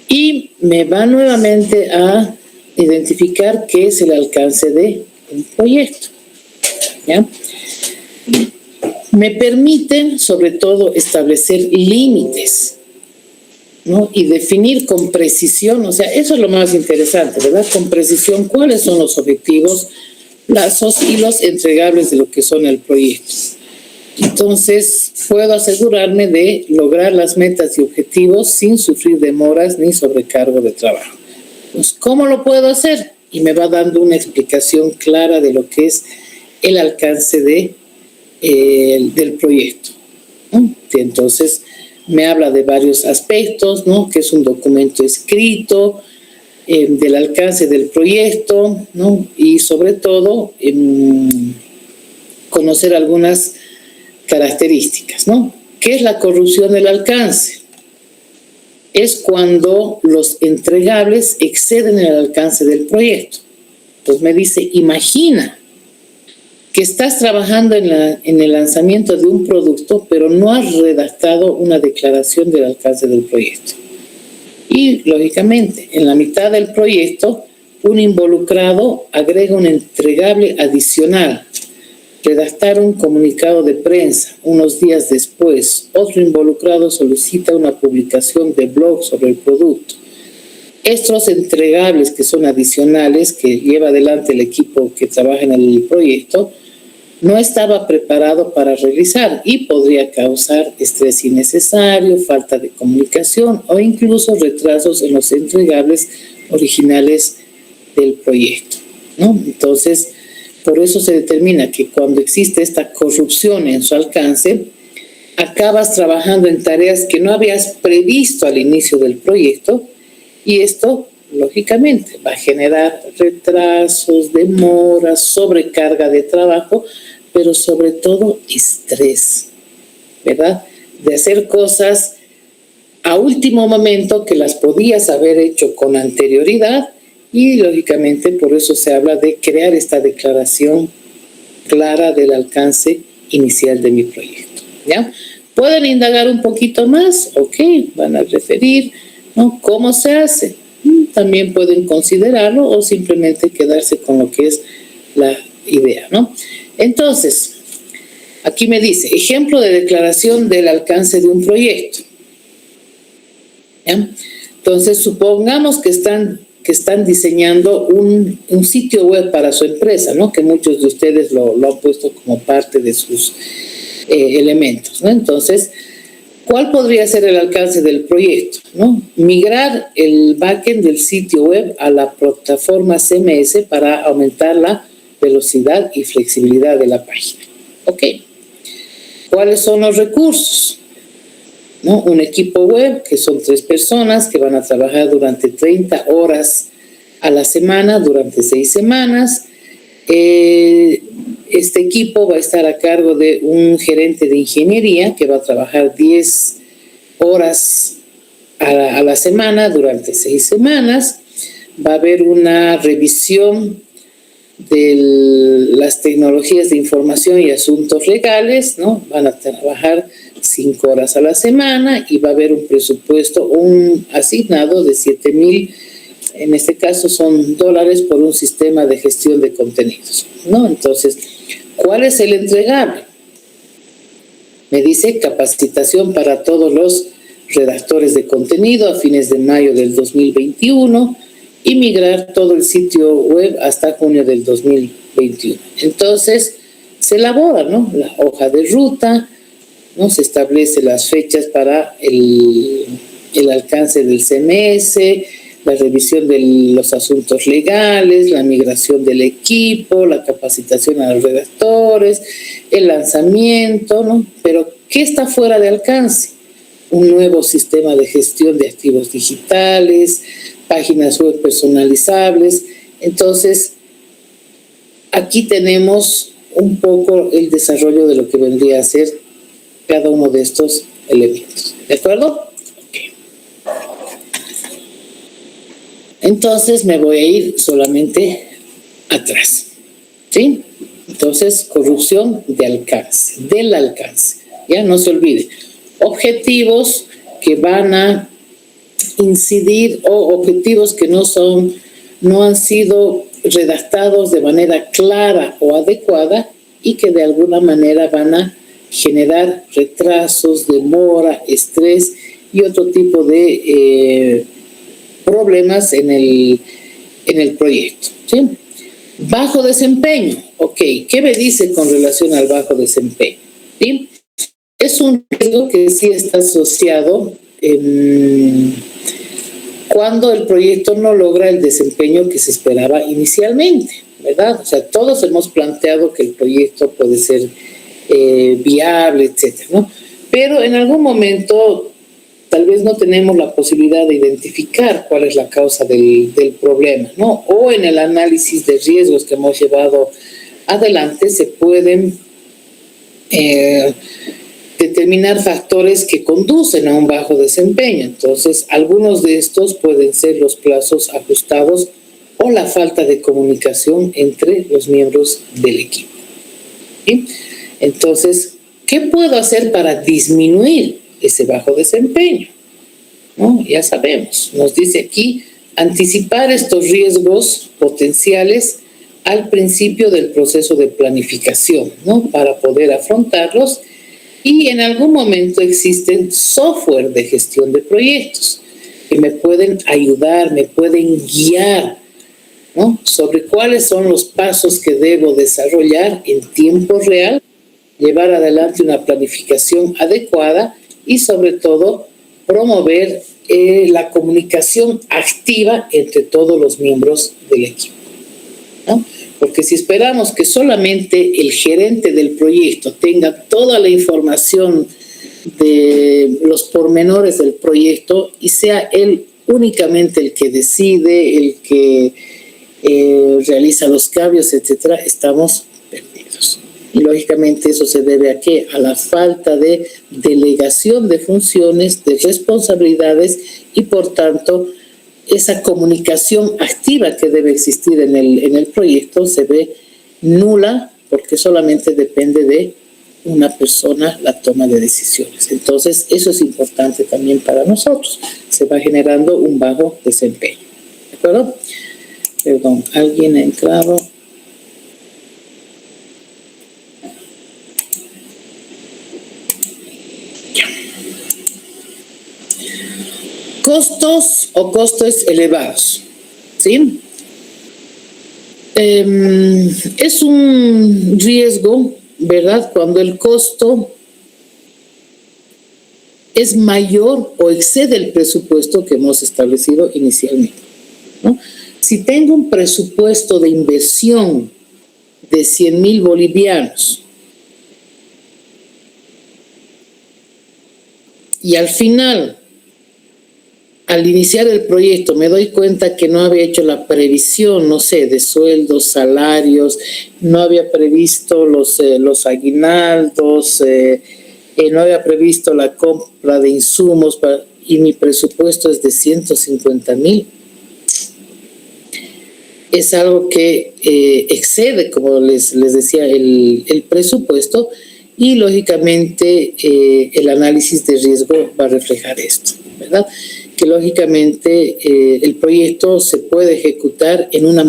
Y me va nuevamente a identificar qué es el alcance de un proyecto, ¿ya? Me permiten, sobre todo, establecer límites, ¿no? Y definir con precisión, o sea, eso es lo más interesante, ¿verdad? Con precisión, cuáles son los objetivos, plazos y los entregables de lo que son el proyecto. Entonces, puedo asegurarme de lograr las metas y objetivos sin sufrir demoras ni sobrecargo de trabajo. Pues, ¿cómo lo puedo hacer? Y me va dando una explicación clara de lo que es el alcance del proyecto, ¿no? Entonces, me habla de varios aspectos, ¿no? Que es un documento escrito, del alcance del proyecto, ¿no? Y sobre todo, conocer algunas características, ¿no? ¿Qué es la corrupción del alcance? Es cuando los entregables exceden el alcance del proyecto. Entonces me dice, imagina que estás trabajando en el lanzamiento de un producto, pero no has redactado una declaración del alcance del proyecto. Y, lógicamente, en la mitad del proyecto, un involucrado agrega un entregable adicional. Redactar un comunicado de prensa. Unos días después, otro involucrado solicita una publicación de blog sobre el producto. Estos entregables que son adicionales, que lleva adelante el equipo que trabaja en el proyecto, no estaba preparado para realizar y podría causar estrés innecesario, falta de comunicación o incluso retrasos en los entregables originales del proyecto, ¿no? Entonces, por eso se determina que cuando existe esta corrupción en su alcance, acabas trabajando en tareas que no habías previsto al inicio del proyecto y esto, lógicamente, va a generar retrasos, demoras, sobrecarga de trabajo, pero sobre todo estrés, ¿verdad? De hacer cosas a último momento que las podías haber hecho con anterioridad y, lógicamente, por eso se habla de crear esta declaración clara del alcance inicial de mi proyecto, ¿ya? ¿Pueden indagar un poquito más? Ok, van a referir, ¿no? ¿Cómo se hace? También pueden considerarlo o simplemente quedarse con lo que es la idea, ¿no? Entonces, Aquí me dice, ejemplo de declaración del alcance de un proyecto. ¿Ya? Entonces, supongamos que están diseñando un sitio web para su empresa, ¿no? Que muchos de ustedes lo han puesto como parte de sus elementos, ¿no? Entonces, ¿cuál podría ser el alcance del proyecto, ¿no? Migrar el backend del sitio web a la plataforma CMS para aumentar la velocidad y flexibilidad de la página. Ok. ¿Cuáles son los recursos? ¿No? Un equipo web, que son 3 personas que van a trabajar durante 30 horas a la semana, durante 6 semanas. Este equipo va a estar a cargo de un gerente de ingeniería que va a trabajar 10 horas a la semana durante 6 semanas. Va a haber una revisión de las tecnologías de información y asuntos legales, ¿no? Van a trabajar 5 horas a la semana y va a haber un presupuesto, un asignado de 7,000, en este caso son dólares por un sistema de gestión de contenidos, ¿no? Entonces, ¿cuál es el entregable? Me dice capacitación para todos los redactores de contenido a fines de mayo del 2021 y migrar todo el sitio web hasta junio del 2021. Entonces, se elabora, ¿no? La hoja de ruta, ¿no? Se establece las fechas para el alcance del CMS, la revisión de los asuntos legales, la migración del equipo, la capacitación a los redactores, el lanzamiento, ¿no? Pero, ¿qué está fuera de alcance? Un nuevo sistema de gestión de activos digitales, páginas web personalizables. Entonces, aquí tenemos un poco el desarrollo de lo que vendría a ser cada uno de estos elementos. ¿De acuerdo? Okay. Entonces me voy a ir solamente atrás. ¿Sí? Entonces, corrupción de alcance, del alcance. Ya no se olvide. Objetivos que van a incidir o objetivos que no han sido redactados de manera clara o adecuada y que de alguna manera van a generar retrasos, demora, estrés y otro tipo de problemas en el proyecto. ¿Sí? Bajo desempeño. Ok, ¿qué me dice con relación al bajo desempeño? ¿Sí? Es un riesgo que sí está asociado cuando el proyecto no logra el desempeño que se esperaba inicialmente, ¿verdad? O sea, todos hemos planteado que el proyecto puede ser viable, etcétera, ¿no? Pero en algún momento tal vez no tenemos la posibilidad de identificar cuál es la causa del problema, ¿no? O en el análisis de riesgos que hemos llevado adelante se pueden determinar factores que conducen a un bajo desempeño. Entonces, algunos de estos pueden ser los plazos ajustados o la falta de comunicación entre los miembros del equipo. ¿Sí? Entonces, ¿qué puedo hacer para disminuir ese bajo desempeño? ¿No? Ya sabemos, nos dice aquí, anticipar estos riesgos potenciales al principio del proceso de planificación, ¿no? Para poder afrontarlos. Y en algún momento existen software de gestión de proyectos que me pueden ayudar, me pueden guiar, ¿no? Sobre cuáles son los pasos que debo desarrollar en tiempo real, llevar adelante una planificación adecuada y sobre todo promover la comunicación activa entre todos los miembros del equipo, ¿no? Porque si esperamos que solamente el gerente del proyecto tenga toda la información de los pormenores del proyecto y sea él únicamente el que decide, el que realiza los cambios, etcétera, estamos perdidos. Y lógicamente eso se debe ¿a qué? A la falta de delegación de funciones, de responsabilidades y por tanto esa comunicación activa que debe existir en el proyecto se ve nula porque solamente depende de una persona la toma de decisiones. Entonces, eso es importante también para nosotros. Se va generando un bajo desempeño. ¿De acuerdo? Perdón, ¿alguien ha entrado? Costos o costes elevados, ¿sí? Es un riesgo, ¿verdad? Cuando el costo es mayor o excede el presupuesto que hemos establecido inicialmente, ¿no? Si tengo un presupuesto de inversión de 100,000 bolivianos y al final, al iniciar el proyecto, me doy cuenta que no había hecho la previsión, no sé, de sueldos, salarios, no había previsto los aguinaldos, no había previsto la compra de insumos y mi presupuesto es de 150,000. Es algo que excede, como les decía, el presupuesto y lógicamente el análisis de riesgo va a reflejar esto, ¿verdad? Que lógicamente el proyecto se puede ejecutar en una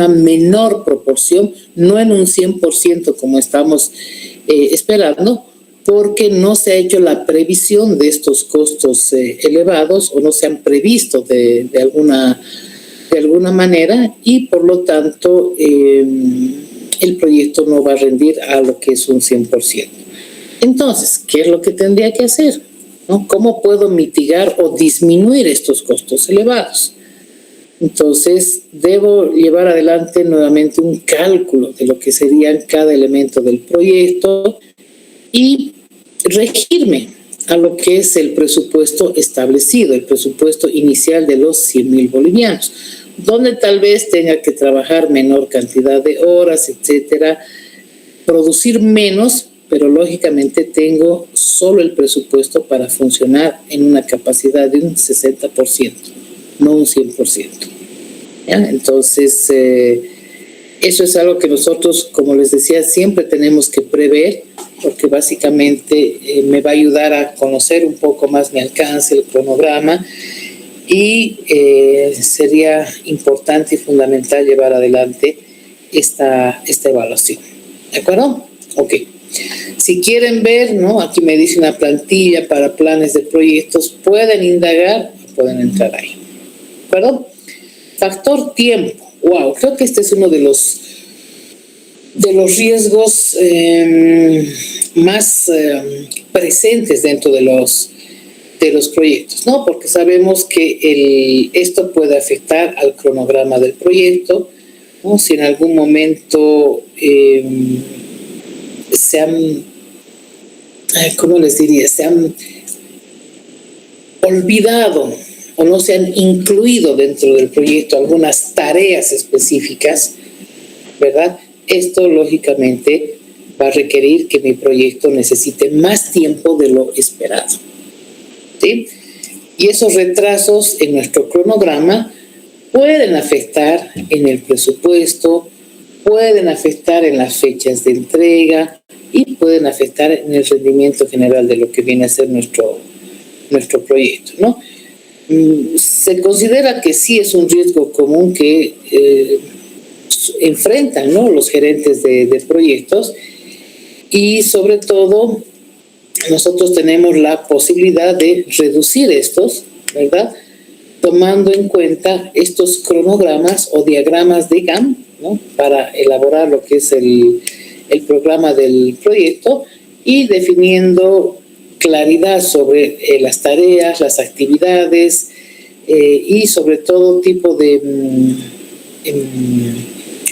menor proporción, no en un 100% como estamos esperando, porque no se ha hecho la previsión de estos costos elevados o no se han previsto de alguna manera y por lo tanto el proyecto no va a rendir a lo que es un 100%. Entonces, ¿qué es lo que tendría que hacer? ¿No? ¿Cómo puedo mitigar o disminuir estos costos elevados? Entonces, debo llevar adelante nuevamente un cálculo de lo que serían cada elemento del proyecto y regirme a lo que es el presupuesto establecido, el presupuesto inicial de los 100,000 bolivianos, donde tal vez tenga que trabajar menor cantidad de horas, etcétera, producir menos, pero lógicamente tengo solo el presupuesto para funcionar en una capacidad de un 60%, no un 100%. ¿Ya? Entonces, eso es algo que nosotros, como les decía, siempre tenemos que prever, porque básicamente me va a ayudar a conocer un poco más mi alcance, el cronograma, y sería importante y fundamental llevar adelante esta evaluación. ¿De acuerdo? Ok. Si quieren ver, ¿no? Aquí me dice una plantilla para planes de proyectos, pueden indagar, pueden entrar ahí. ¿De acuerdo? Factor tiempo. Wow, creo que este es uno de los riesgos más presentes dentro de los proyectos, ¿no? Porque sabemos que esto puede afectar al cronograma del proyecto, ¿no? Si en algún momento se han, ¿cómo les diría? Se han olvidado o no se han incluido dentro del proyecto algunas tareas específicas, ¿verdad? Esto lógicamente va a requerir que mi proyecto necesite más tiempo de lo esperado, ¿sí? Y esos retrasos en nuestro cronograma pueden afectar en el presupuesto, pueden afectar en las fechas de entrega y pueden afectar en el rendimiento general de lo que viene a ser nuestro proyecto, ¿no? Se considera que sí es un riesgo común que enfrentan, ¿no?, los gerentes de proyectos, y sobre todo nosotros tenemos la posibilidad de reducir estos, ¿verdad?, tomando en cuenta estos cronogramas o diagramas de Gantt, ¿no?, para elaborar lo que es el programa del proyecto y definiendo claridad sobre las tareas, las actividades y sobre todo tipo de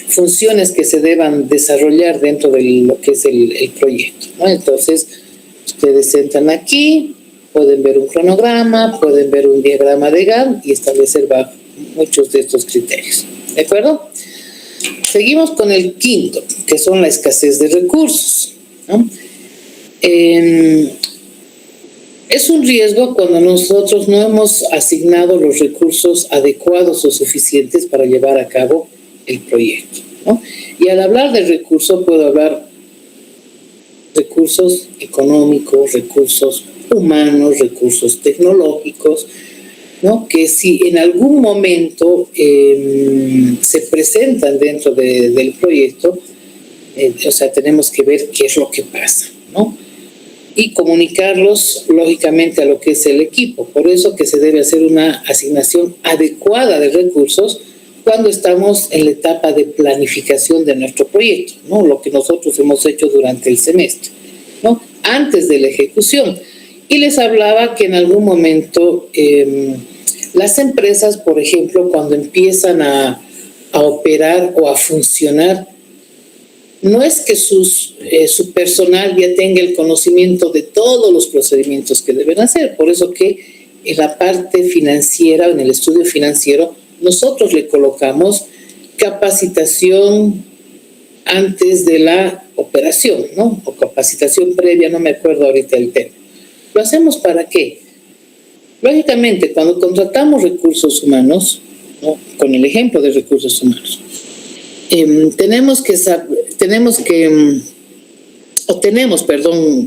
funciones que se deban desarrollar dentro de lo que es el proyecto, ¿no? Entonces, ustedes entran aquí, pueden ver un cronograma, pueden ver un diagrama de Gantt y establecer muchos de estos criterios. ¿De acuerdo? Seguimos con el quinto, que son la escasez de recursos, ¿no? Es un riesgo cuando nosotros no hemos asignado los recursos adecuados o suficientes para llevar a cabo el proyecto, ¿no? Y al hablar de recursos, puedo hablar de recursos económicos, recursos humanos, recursos tecnológicos, ¿no?, que si en algún momento se presentan dentro del proyecto, o sea, tenemos que ver qué es lo que pasa, ¿no? y comunicarlos lógicamente a lo que es el equipo. Por eso que se debe hacer una asignación adecuada de recursos cuando estamos en la etapa de planificación de nuestro proyecto, ¿no? Lo que nosotros hemos hecho durante el semestre, ¿no? Antes de la ejecución. Y les hablaba que en algún momento las empresas, por ejemplo, cuando empiezan a operar o a funcionar, no es que su personal ya tenga el conocimiento de todos los procedimientos que deben hacer. Por eso que en la parte financiera, en el estudio financiero, nosotros le colocamos capacitación antes de la operación, ¿no? O capacitación previa, no me acuerdo ahorita el tema. ¿Lo hacemos para qué? Lógicamente, cuando contratamos recursos humanos, ¿no? Con el ejemplo de recursos humanos, tenemos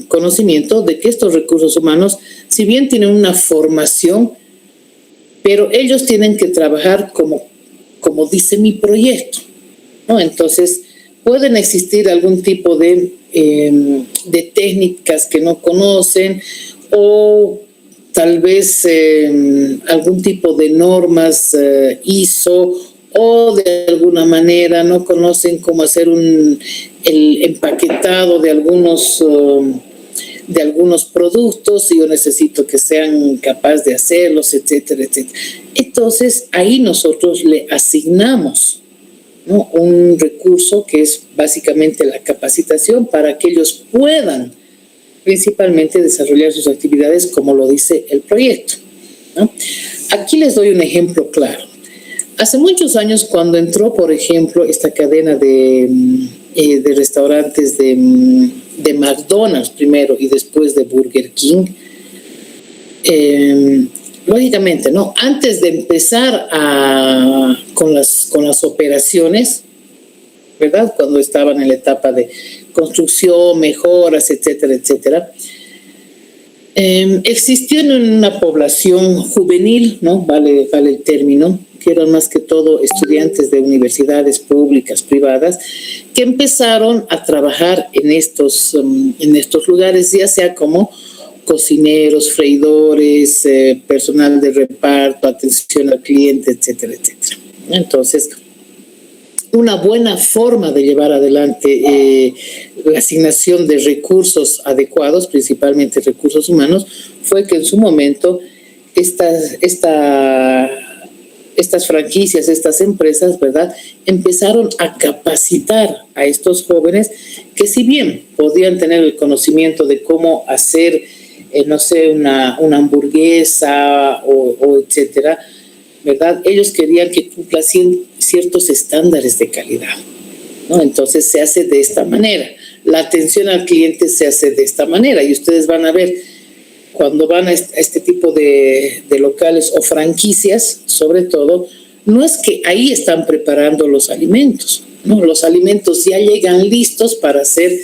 conocimiento de que estos recursos humanos, si bien tienen una formación, pero ellos tienen que trabajar como dice mi proyecto, ¿no? Entonces, pueden existir algún tipo de técnicas que no conocen, o tal vez algún tipo de normas ISO, o de alguna manera no conocen cómo hacer el empaquetado de algunos productos, y yo necesito que sean capaces de hacerlos, etcétera, etcétera. Entonces, ahí nosotros le asignamos, ¿no? Un recurso que es básicamente la capacitación para que ellos puedan principalmente desarrollar sus actividades como lo dice el proyecto, ¿no? Aquí les doy un ejemplo claro. Hace muchos años, cuando entró, por ejemplo, esta cadena de restaurantes de McDonald's primero y después de Burger King, lógicamente, ¿no? Antes de empezar con las operaciones, ¿verdad? Cuando estaban en la etapa de construcción, mejoras, etcétera, etcétera, existió en una población juvenil, ¿no? Vale el término, que eran más que todo estudiantes de universidades públicas, privadas, que empezaron a trabajar en estos lugares, ya sea como cocineros, freidores, personal de reparto, atención al cliente, etcétera, etcétera. Entonces, una buena forma de llevar adelante la asignación de recursos adecuados, principalmente recursos humanos, fue que en su momento estas franquicias, estas empresas, ¿verdad?, empezaron a capacitar a estos jóvenes que, si bien podían tener el conocimiento de cómo hacer, no sé, una hamburguesa o etcétera, ¿verdad?, ellos querían que cumpla ciertos estándares de calidad, ¿no? Entonces se hace de esta manera. La atención al cliente se hace de esta manera, y ustedes van a ver cuando van a este tipo de locales o franquicias, sobre todo, no es que ahí están preparando los alimentos, ¿no? Los alimentos ya llegan listos para ser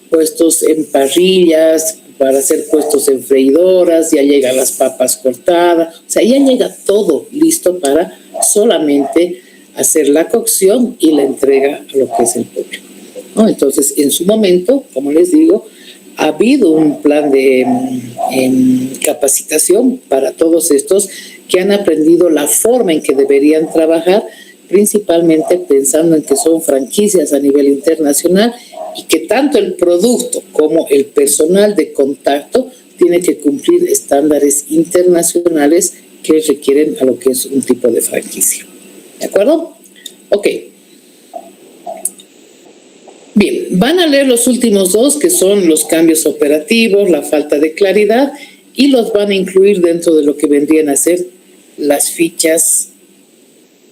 puestos en parrillas, para ser puestos en freidoras, ya llegan las papas cortadas, o sea, ya llega todo listo para solamente hacer la cocción y la entrega a lo que es el público, ¿no? Entonces, en su momento, como les digo, ha habido un plan de capacitación para todos estos que han aprendido la forma en que deberían trabajar, principalmente pensando en que son franquicias a nivel internacional, y que tanto el producto como el personal de contacto tiene que cumplir estándares internacionales que requieren a lo que es un tipo de franquicia. ¿De acuerdo? Ok. Bien, van a leer los últimos dos, que son los cambios operativos, la falta de claridad, y los van a incluir dentro de lo que vendrían a ser las fichas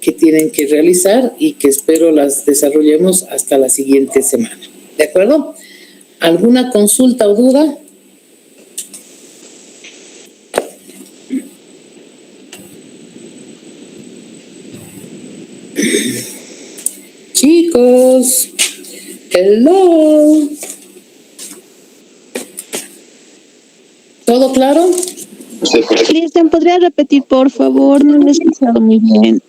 que tienen que realizar y que espero las desarrollemos hasta la siguiente semana. ¿De acuerdo? ¿Alguna consulta o duda? Chicos, hello. ¿Todo claro? Cristian, ¿podría repetir, por favor? No lo he escuchado muy bien.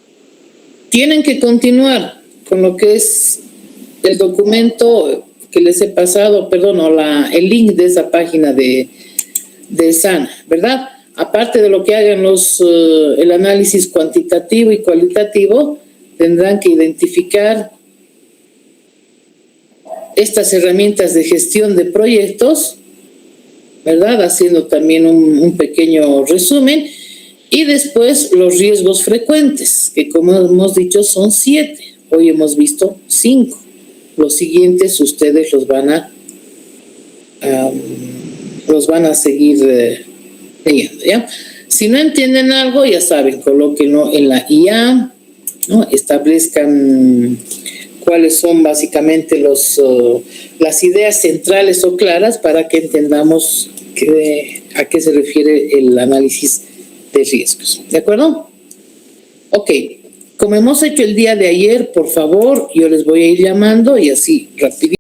Tienen que continuar con lo que es el documento que les he pasado, perdón, o el link de esa página de SANA, ¿verdad? Aparte de lo que hagan el análisis cuantitativo y cualitativo, tendrán que identificar estas herramientas de gestión de proyectos, ¿verdad? Haciendo también un pequeño resumen. Y después los riesgos frecuentes, que como hemos dicho son 7. Hoy hemos visto 5. Los siguientes ustedes los van a seguir leyendo, ¿ya? Si no entienden algo, ya saben, colóquenlo en la IA, ¿no? Establezcan cuáles son básicamente las ideas centrales o claras para que entendamos a qué se refiere el análisis de riesgos. ¿De acuerdo? Ok. Como hemos hecho el día de ayer, por favor, yo les voy a ir llamando y así rapidito.